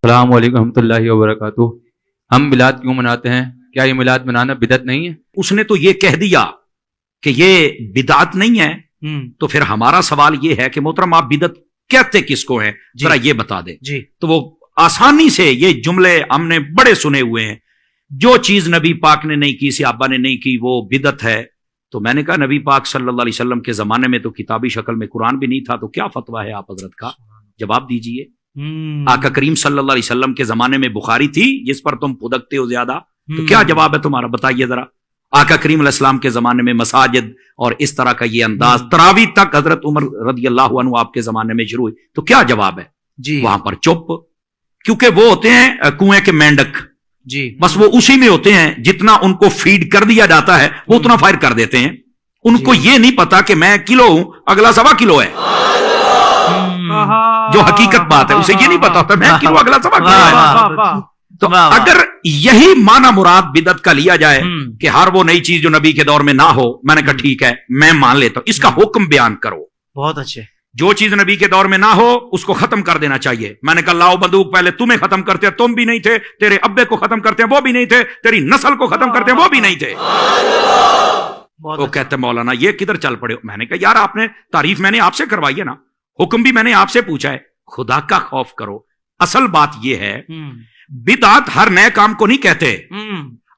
السلام علیکم ورحمۃ اللہ وبرکاتہ۔ ہم میلاد کیوں مناتے ہیں؟ کیا یہ میلاد منانا بدعت نہیں ہے؟ اس نے تو یہ کہہ دیا کہ یہ بدعت نہیں ہے، تو پھر ہمارا سوال یہ ہے کہ محترم آپ بدعت کہتے کس کو ہیں؟ ذرا یہ بتا دیں۔ تو وہ آسانی سے یہ جملے ہم نے بڑے سنے ہوئے ہیں، جو چیز نبی پاک نے نہیں کی، صحابہ نے نہیں کی، وہ بدعت ہے۔ تو میں نے کہا نبی پاک صلی اللہ علیہ وسلم کے زمانے میں تو کتابی شکل میں قرآن بھی نہیں تھا، تو کیا فتویٰ ہے آپ حضرت کا؟ جواب دیجئے۔ آقا کریم صلی اللہ علیہ وسلم کے زمانے میں بخاری تھی جس پر تم پھدکتے ہو زیادہ، تو کیا جواب ہے تمہارا؟ بتائیے ذرا۔ آقا کریم علیہ السلام کے زمانے میں مساجد اور اس طرح کا یہ انداز تراویح تک حضرت عمر رضی اللہ عنہ آپ کے زمانے میں شروع ہوئی، تو کیا جواب ہے؟ وہاں پر چپ، کیونکہ وہ ہوتے ہیں کنویں کے مینڈک، بس وہ اسی میں ہوتے ہیں، جتنا ان کو فیڈ کر دیا جاتا ہے وہ اتنا فائر کر دیتے ہیں۔ ان کو یہ نہیں پتا کہ میں کلو ہوں، اگلا 1.25 کلو ہے، جو حقیقت بات ہے اسے یہ نہیں پتا ہوتا میں کلو، اگلا 1.25 کلو ہے۔ تو اگر یہی معنی مراد بدعت کا لیا جائے کہ ہر وہ نئی چیز جو نبی کے دور میں نہ ہو، میں نے کہا ٹھیک ہے میں مان لیتا ہوں، اس کا حکم بیان کرو۔ بہت اچھے۔ جو چیز نبی کے دور میں نہ ہو اس کو ختم کر دینا چاہیے۔ میں نے کہا لاؤ بندوق، پہلے تمہیں ختم کرتے ہیں، تم بھی نہیں تھے، تیرے ابے کو ختم کرتے ہیں وہ بھی نہیں تھے، تیری نسل کو ختم کرتے ہیں وہ بھی نہیں تھے۔ وہ کہتے مولانا یہ کدھر چل پڑے؟ میں نے کہا یار آپ نے تعریف میں نے آپ سے کروائی ہے نا، حکم بھی میں نے آپ سے پوچھا ہے، خدا کا خوف کرو۔ اصل بات یہ ہے بدعت ہر نئے کام کو نہیں کہتے۔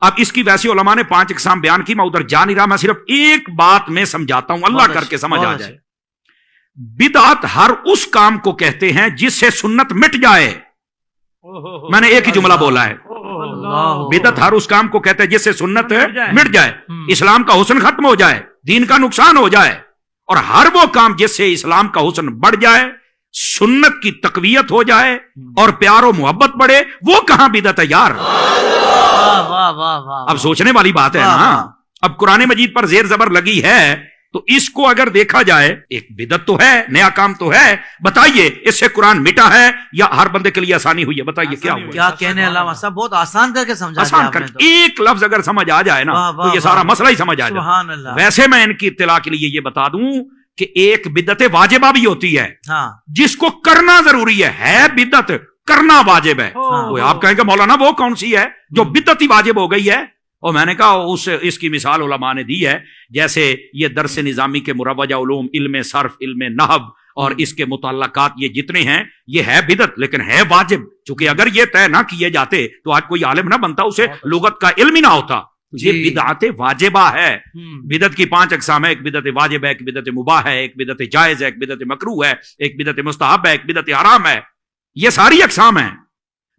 اب اس کی ویسی علماء نے 5 اقسام بیان کی، میں ادھر جا نہیں رہا، میں صرف ایک بات میں سمجھاتا ہوں، اللہ کر کے سمجھ آ جائے۔ بدعت ہر اس کام کو کہتے ہیں جس سے سنت مٹ جائے۔ میں نے ایک ہی جملہ بولا ہے، بدعت ہر اس کام کو کہتے ہیں جس سے سنت مٹ جائے، اسلام کا حسن ختم ہو جائے، دین کا نقصان ہو جائے، اور ہر وہ کام جس سے اسلام کا حسن بڑھ جائے، سنت کی تقویت ہو جائے اور پیار و محبت بڑھے، وہ کہاں بدعت ہے یار؟ اب سوچنے والی بات ہے نا۔ اب قرآن مجید پر زیر زبر لگی ہے تو اس کو اگر دیکھا جائے ایک بدعت تو ہے، نیا کام تو ہے۔ بتائیے اس سے قرآن مٹا ہے یا ہر بندے کے لیے آسانی ہوئی ہے؟ بتائیے کیا ہوا؟ کیا کہنے علامہ صاحب، بہت آسان کر کے سمجھا دیا آپ نے تو۔ ایک لفظ اگر سمجھ آ جائے نا تو یہ سارا مسئلہ ہی سمجھ آ جائے۔ ویسے میں ان کی اطلاع کے لیے یہ بتا دوں کہ ایک بدعت واجبہ بھی ہوتی ہے جس کو کرنا ضروری ہے بدعت، کرنا واجب ہے۔ آپ کہیں گے مولانا وہ کون سی ہے جو بدعت ہی واجب ہو گئی ہے؟ اور میں نے کہا اس کی مثال علماء نے دی ہے، جیسے یہ درس نظامی کے مروجہ علوم، علم صرف، علم نحو اور اس کے متعلقات یہ جتنے ہیں، یہ ہے بدعت لیکن ہے واجب، چونکہ اگر یہ طے نہ کیے جاتے تو آج کوئی عالم نہ بنتا، اسے لغت کا علم ہی نہ ہوتا۔ یہ بدعت واجبہ ہے۔ بدعت کی 5 اقسام ہے، ایک بدعت واجب ہے، ایک بدعت مباح ہے، ایک بدعت جائز ہے، ایک بدعت مکروہ ہے، ایک بدعت مستحب ہے، ایک بدعت حرام ہے۔ یہ ساری اقسام ہیں،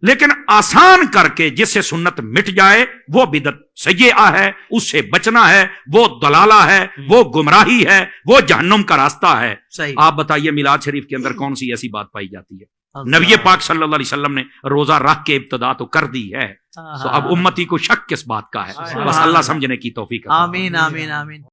لیکن آسان کر کے جس سے سنت مٹ جائے وہ بدعت سیئہ ہے، اس سے بچنا ہے، وہ ضلالہ ہے، وہ گمراہی ہے، وہ جہنم کا راستہ ہے۔ آپ بتائیے میلاد شریف کے اندر کون سی ایسی بات پائی جاتی ہے؟ نبی پاک صلی اللہ علیہ وسلم نے روزہ رکھ کے ابتدا تو کر دی ہے، تو اب امتی کو شک کس بات کا ہے؟ بس اللہ سمجھنے کی توفیق عطا فرمائے۔ آمین آمین آمین۔